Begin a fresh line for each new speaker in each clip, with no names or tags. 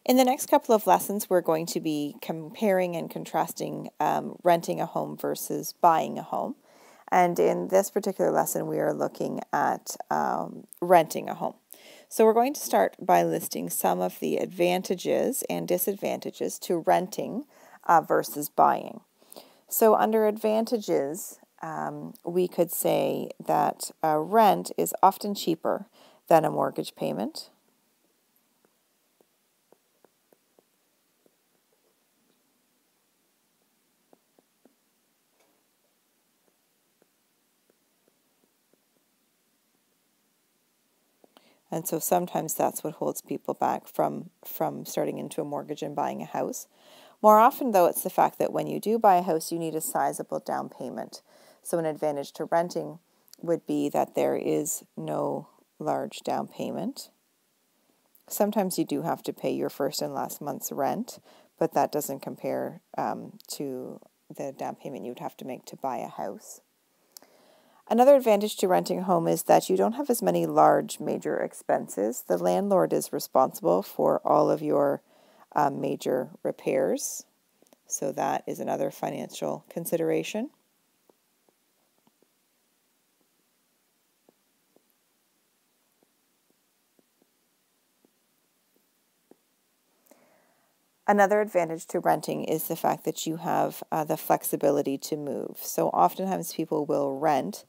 In the next couple of lessons, we're going to be comparing and contrasting renting a home versus buying a home. And in this particular lesson, we are looking at renting a home. So we're going to start by listing some of the advantages and disadvantages to renting versus buying. So under advantages, we could say that rent is often cheaper than a mortgage payment. And so sometimes that's what holds people back from starting into a mortgage and buying a house. More often, though, it's the fact that when you do buy a house, you need a sizable down payment. So an advantage to renting would be that there is no large down payment. Sometimes you do have to pay your first and last month's rent, but that doesn't compare to the down payment you would have to make to buy a house. Another advantage to renting a home is that you don't have as many large major expenses. The landlord is responsible for all of your major repairs, so that is another financial consideration. Another advantage to renting is the fact that you have the flexibility to move. So oftentimes people will rent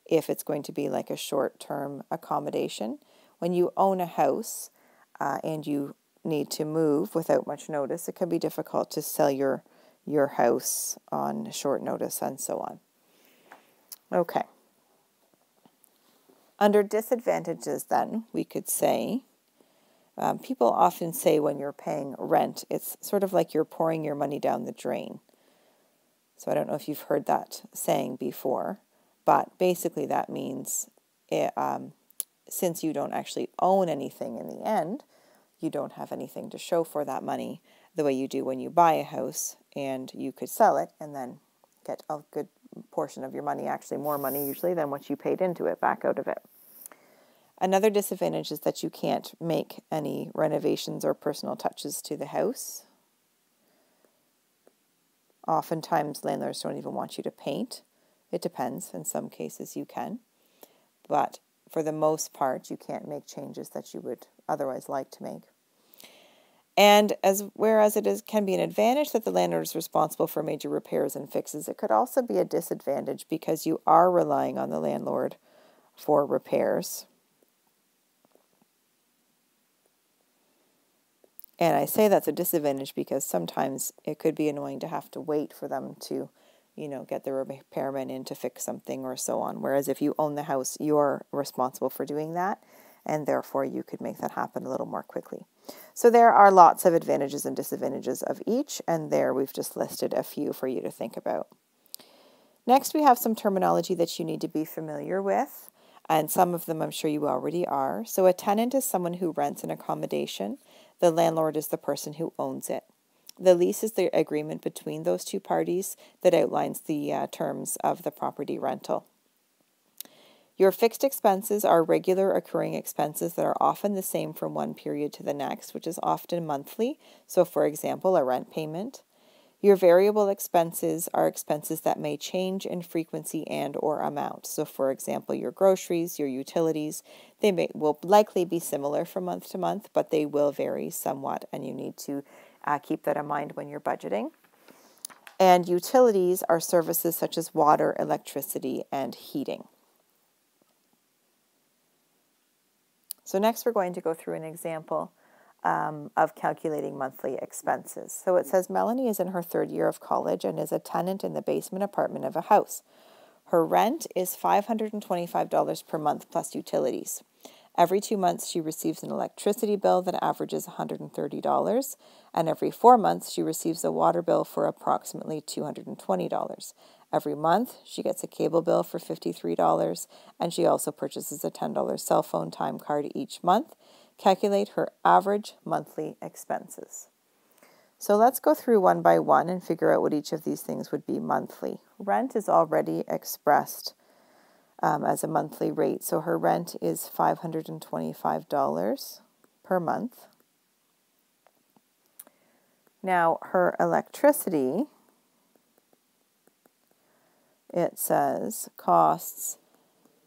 if it's going to be like a short-term accommodation. When you own a house and you need to move without much notice, it can be difficult to sell your house on short notice and so on. Okay. Under disadvantages then, we could say, people often say when you're paying rent, it's sort of like you're pouring your money down the drain. So I don't know if you've heard that saying before, but basically that means since you don't actually own anything in the end, you don't have anything to show for that money the way you do when you buy a house, and you could sell it and then get a good portion of your money, actually more money usually than what you paid into it, back out of it. Another disadvantage is that you can't make any renovations or personal touches to the house. Oftentimes landlords don't even want you to paint. It depends. In some cases you can. But for the most part, you can't make changes that you would otherwise like to make. And whereas it can be an advantage that the landlord is responsible for major repairs and fixes, it could also be a disadvantage because you are relying on the landlord for repairs. And I say that's a disadvantage because sometimes it could be annoying to have to wait for them to, get the repairman in to fix something or so on. Whereas if you own the house, you're responsible for doing that, and therefore you could make that happen a little more quickly. So there are lots of advantages and disadvantages of each, and there we've just listed a few for you to think about. Next, we have some terminology that you need to be familiar with, and some of them I'm sure you already are. So a tenant is someone who rents an accommodation. The landlord is the person who owns it. The lease is the agreement between those two parties that outlines the terms of the property rental. Your fixed expenses are regular occurring expenses that are often the same from one period to the next, which is often monthly. So for example, a rent payment. Your variable expenses are expenses that may change in frequency and or amount. So for example, your groceries, your utilities, will likely be similar from month to month, but they will vary somewhat, and you need to keep that in mind when you're budgeting. And utilities are services such as water, electricity, and heating. So next we're going to go through an example of calculating monthly expenses. So it says Melanie is in her third year of college and is a tenant in the basement apartment of a house. Her rent is $525 per month plus utilities. Every 2 months she receives an electricity bill that averages $130, and every 4 months she receives a water bill for approximately $220. Every month she gets a cable bill for $53, and she also purchases a $10 cell phone time card each month. Calculate her average monthly expenses. So let's go through one by one and figure out what each of these things would be monthly. Rent is already expressed as a monthly rate. So her rent is $525 per month. Now, her electricity, it says, costs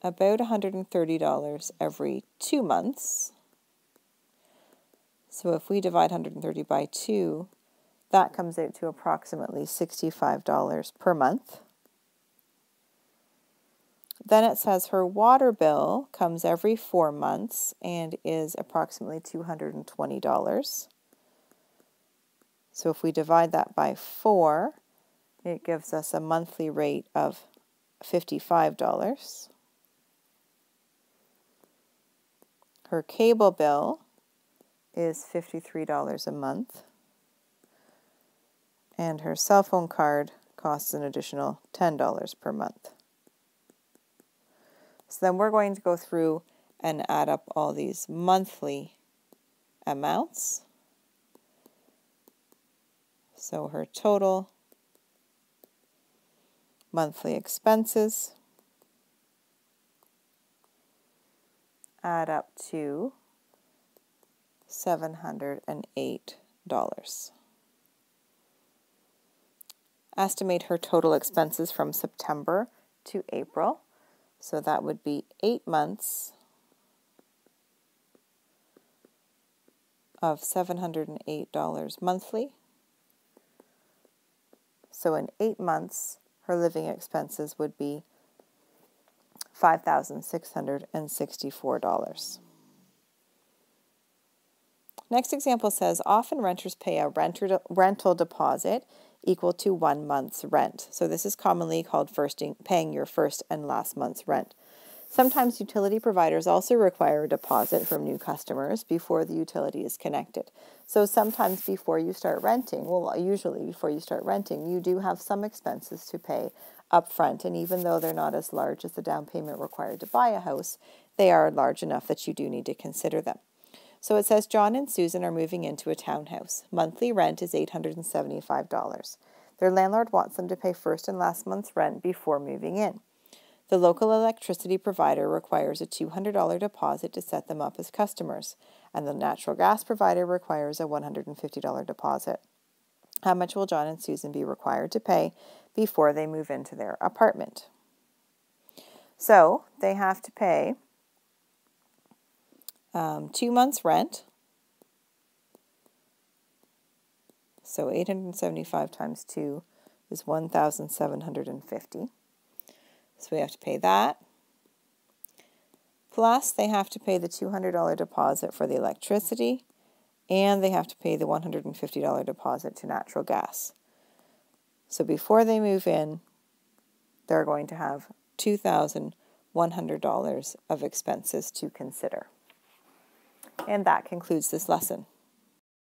about $130 every 2 months. So if we divide 130 by 2, that comes out to approximately $65 per month. Then it says her water bill comes every 4 months and is approximately $220. So if we divide that by 4, it gives us a monthly rate of $55. Her cable bill is $53 a month. And her cell phone card costs an additional $10 per month. So then we're going to go through and add up all these monthly amounts. So her total monthly expenses add up to $708. Estimate her total expenses from September to April. So that would be 8 months of $708 monthly. So in 8 months, her living expenses would be $5,664. Next example says, often renters pay a rental deposit equal to 1 month's rent. So this is commonly called paying your first and last month's rent. Sometimes utility providers also require a deposit from new customers before the utility is connected. So sometimes before you start renting, well, usually before you start renting, you do have some expenses to pay up front. And even though they're not as large as the down payment required to buy a house, they are large enough that you do need to consider them. So it says John and Susan are moving into a townhouse. Monthly rent is $875. Their landlord wants them to pay first and last month's rent before moving in. The local electricity provider requires a $200 deposit to set them up as customers, and the natural gas provider requires a $150 deposit. How much will John and Susan be required to pay before they move into their apartment? So they have to pay 2 months' rent. So 875 times 2 is 1,750. So we have to pay that. Plus, they have to pay the $200 deposit for the electricity, and they have to pay the $150 deposit to natural gas. So before they move in, they're going to have $2,100 of expenses to consider. And that concludes this lesson.